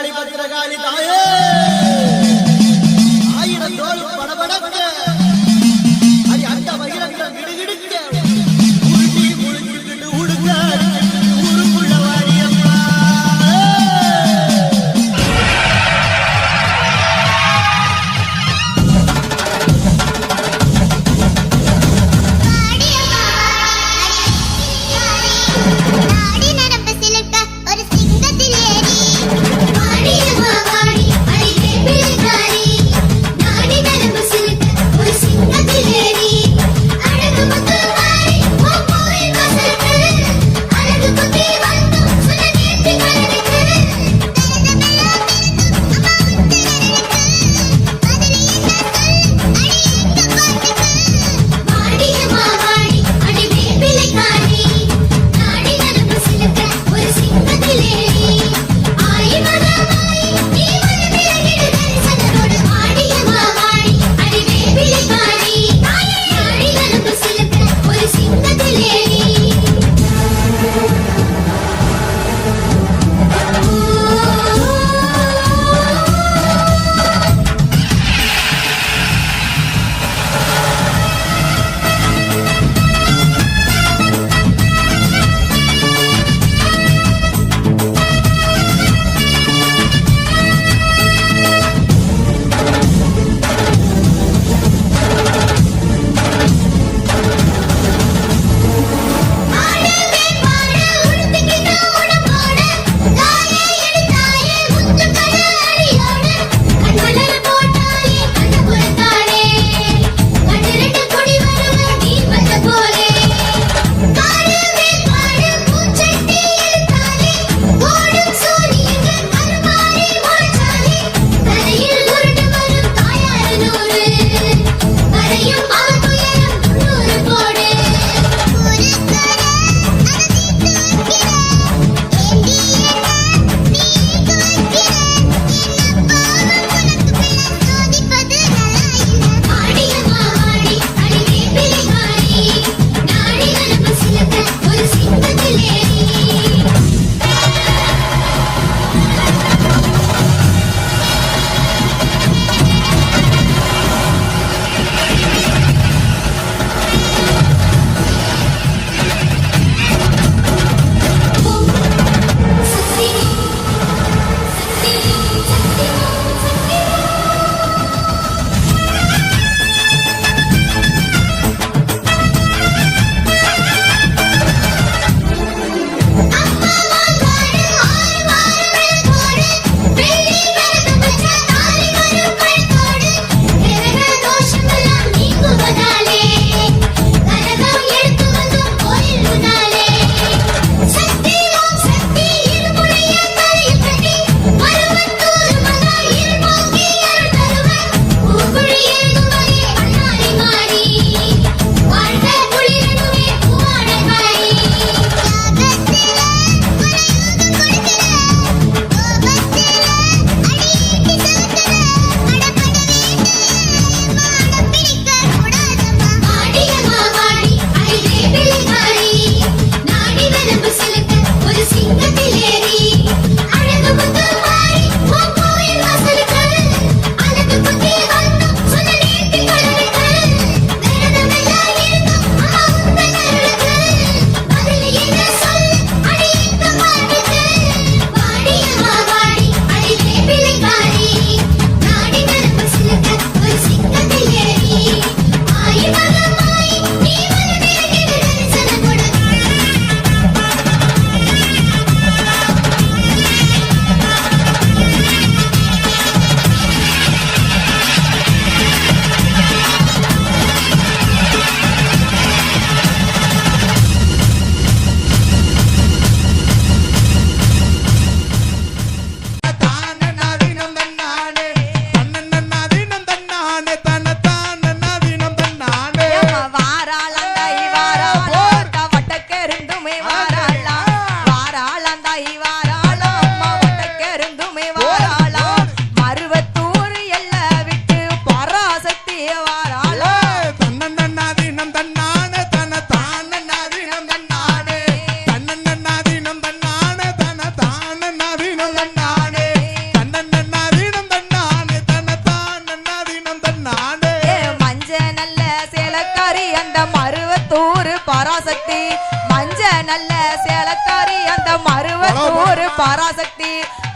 பத்ரகாளி பத்ரகாளி தாயே ஆயிரம் தோல் படபடக்க அடி அந்த வயிறங்கள் கிடுகிடுக்க உருட்டி முழுக்கிட்டு உடுக்க ஊருக்குள்ள வாடியம்மா நாடி நரம்பு சிலுக்க ஒரு சிங்கத்தில் ஏறி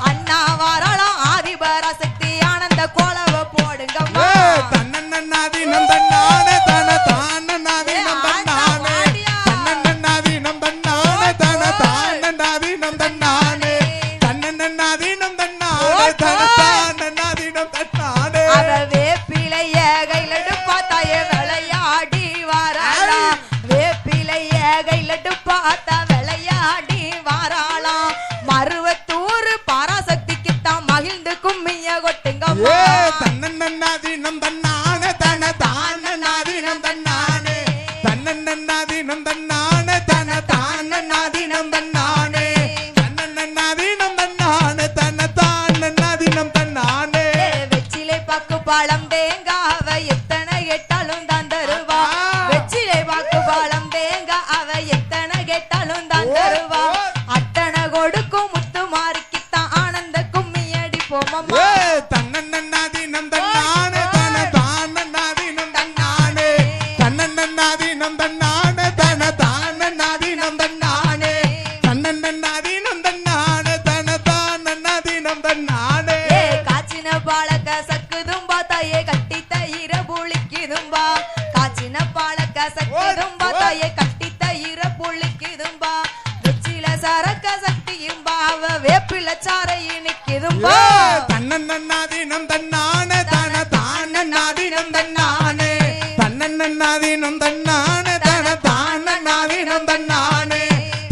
அண்ணா வாராளம் ஆதிபராசக்தி ஆனந்த கோலவ போடுங்கம்மா தன்னன்னாதீனம் தன்னானே தன தானன்னாதீனம் தன்னானே தன்னன்னாதீனம் தன்னானே தன தானன்னாதீனம் தன்னானே தன்னன்னாதீனம் தன்னானே தன தானன்னாதீனம் தன்னானே அவ வேப்பிலைய கையிலடுப்பா தாயே விளையாடி வாராளா வேப்பிலைய கையிலடுப்பா தா விளையாடி வாராளாம் மருவத்தூர் பராசக்திக்கு தான் மகிழ்ந்து கும்மிய கொட்டுங்கம்மா தன்னன்னாதீனம் தன்னானே தன தானன்னாதீனம் தன்னானே தன்னன்னாதீனம் தன்னானே தன தானன்னாதீனம் தன்னானே தன்னன்னாதீனம் தன்னானே தன தானன்னாதீனம் தன்னானே வெச்சிலை பாக்கு பாலம் தேங்காவ எத்தனை கேட்டாலும் தான் தருவா வெச்சிலை பாக்கு பாலம் தேங்கா அவ எத்தனை கேட்டாலும் தான் தருவா அத்தனை கொடுக்கும் முத்து மாறிக்கித்தான் ஆனந்த கும்மி அடிப்போமம்மா தன்னன்னாதீனம் தன்னானே தன தானன்னாதீனம் தன்னானே தன்னன்னாதீனம் தன்னானே தன தானன்னாதீனம் தன்னானே தன்னன்னாதீனம் தன்னானே தன தானன்னாதீனம் தன்னானே காச்சின பாலக்க சக்குதும்பா தாயே கட்டி தயிர புளிக்குதும்பா காச்சின பாலக்க சக்குதும்பா தாயே கட்டி தயிர புளிக்குதும்பா வெச்சில சரக்க சக்தியும்பா அவ வேப்பில சாரை இனிக்குதும்பா தன்னன்னாதீனம் தன்னானே தன தானன்னாதீனம் தன்னானே தன்னன்னாதீனம் தன்னானே தன தானன்னாதீனம் தன்னானே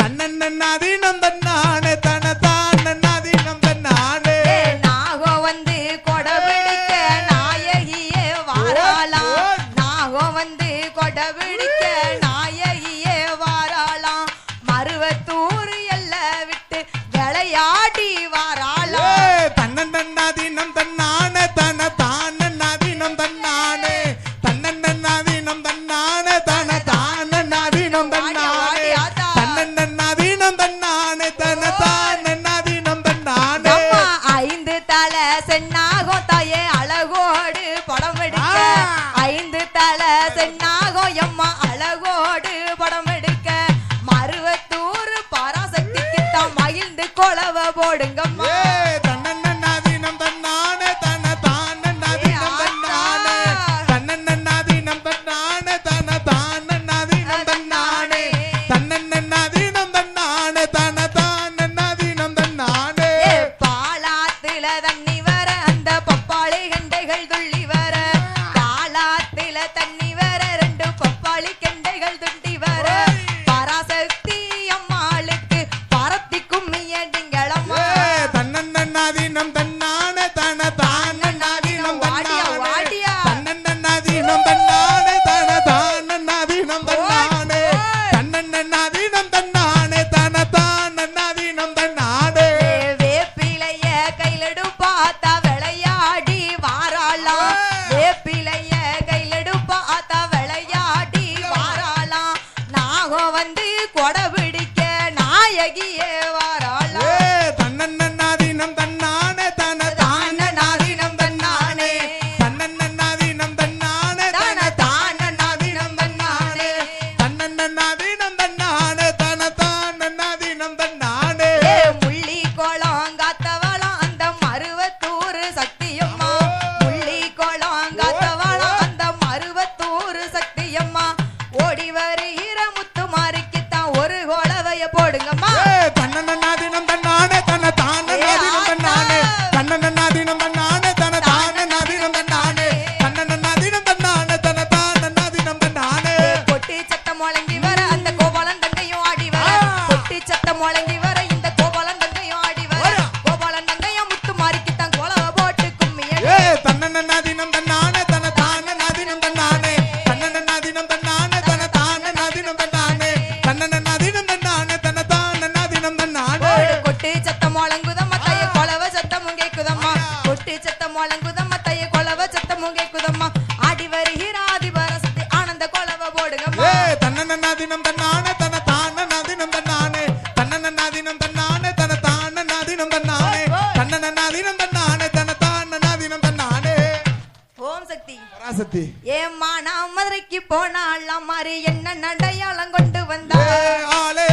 தன்னன்னாதீனம் தன்னானே தன தானன்னாதீனம் தன்னானே நாகோ வந்து கொடபிடிக்க நாயகியே வாராளாம் நாகோ வந்து கொடபிடிக்க நாயகியே வாராளாம் மருவத்தூர் எல்லாம் விட்டு விளையாடி வாராளாம் தன்னன்னாதீனம் தன்னானே தன தானன்னாதீனம் தன்னானே தன்னன்னாதீனம் தன்னானே தன தானன்னாதீனம் தன்னானே தன்னன்னாதீனம் தன்னானே தன தானன்னாதீனம் தன்னானே அம்மா ஐந்து தலை சென்னாகோ தாயே அழகோடு படம் எடுக்க ஐந்து தலை சென்னாகோ எம்மா அழகோடு படம் எடுக்க மருவத்தூர் பராசக்திக்கு தான் மகிழ்ந்து கொலவ போடுங்கம்மா தன்னன்னாதீனம் தன்னானே தன தானன்னாதீனம் தன்னானே தன்னன்னாதீனம் தன்னானே தன தானன்னாதீனம் தன்னானே தன்னன்னாதீனம் தன்னானே தன தானன்னாதீனம் தன்னானே பாலாத்துல தண்ணி வர அந்த பப்பாளி கண்டைகள் துள்ளி வர பாலாத்துல தண்ணி வர ரெண்டு பப்பாளி கண்டைகள் துள்ளி வர பராசக்தி அம்மாளுக்கு பரத்தி கும்மியடிங்களம்மா தன்னன்னாதீனம் தன்னானே தன தானன்னாதீனம் வாடியா தன்னானே வாடியா தன்னன்னாதீனம் தன்னானே தன தானன்னாதீனம் தன்னானே தன்னன்னாதீனம் தன்னானே தன தானன்னாதீனம் தன்னானே வேப்பிலைய கையிலடுப்பா தா விளையாடி வாராளாம் வேப்பிலைய கையிலடுப்பா தா விளையாடி வாராளாம் நாகோ வந்து கொடை பிடிக்க நாயகியே வாராளாம் தன்னன்னாதீனம் தன்னானே தன தானன்னாதீனம் தன்னானே தன்னன்னாதீனம் தன்னானே தன தானன்னாதீனம் தன்னானே தன்னன்னாதீனம் தன்னானே தன தானன்னாதீனம் தன்னானே முள்ளி கோலம் காத்தவளம் அந்த மருவத்தூர் சக்தியம்மா முள்ளி கோலம் காத்தவளம் அந்த மருவத்தூர் சக்தியம்மா ஓடி வருகிற முத்து மாறிக்குத்தான் ஒரு கோலவைய போடுங்கம்மா தன்னன்னாதீனம் தன்னானே தன தானன்னாதீனம் தன்னானே தன்னன்னாதீனம் தன்னானே தன தானன்னாதீனம் தன்னானே தன்னன்னாதீனம் தன்னானே தன தானன்னாதீனம் தன்னானே கொட்டி சத்தம் முழங்கி வர அந்த கோபாலன் தங்கையும் ஆடி வர கொட்டி சத்தம் முழங்கி வர இந்த கோபாலன் தங்கையும் ஆடி வர கோபாலன் தங்கையும் முத்து மாறிக்குத்தான் கோலவ போட்டு கும்மிய தன்னன்னாதீனம் தன்னானே தன தானன்னாதீனம் தன்னானே தன்னன்னாதீனம் தன்னானே தன தானன்னாதீனம் தன்னானே தன்னன்னாதீனம் தன்னானே தன தானன்னாதீனம் தன்னானே கொட்டி சத்தம் முழங்குதம்மா தைய கொலவ சத்தமும் கேக்குதம்மா கொட்டி சத்தம் முழங்குதம்மா தைய கொலவ சத்தமும் கேக்குதம்மா ஆடி வருகிற ஆதிபராசக்தி ஆனந்த கொலவ போடுங்கம்மா தன்னன்னாதீனம் தன்னானே தன தானன்னாதீனம் தன்னானே தன்னன்னாதீனம் தன்னானே தன தானன்னாதீனம் தன்னானே தன்னன்னாதீனம் தன்னானே தன தானன்னாதீனம் தன்னானே ஓம் சக்தி பராசக்தி ஏம்மா நான் மதுரைக்கு போனாலாம் மாறி என்ன நடையாளம் கொண்டு வந்தா ஆளே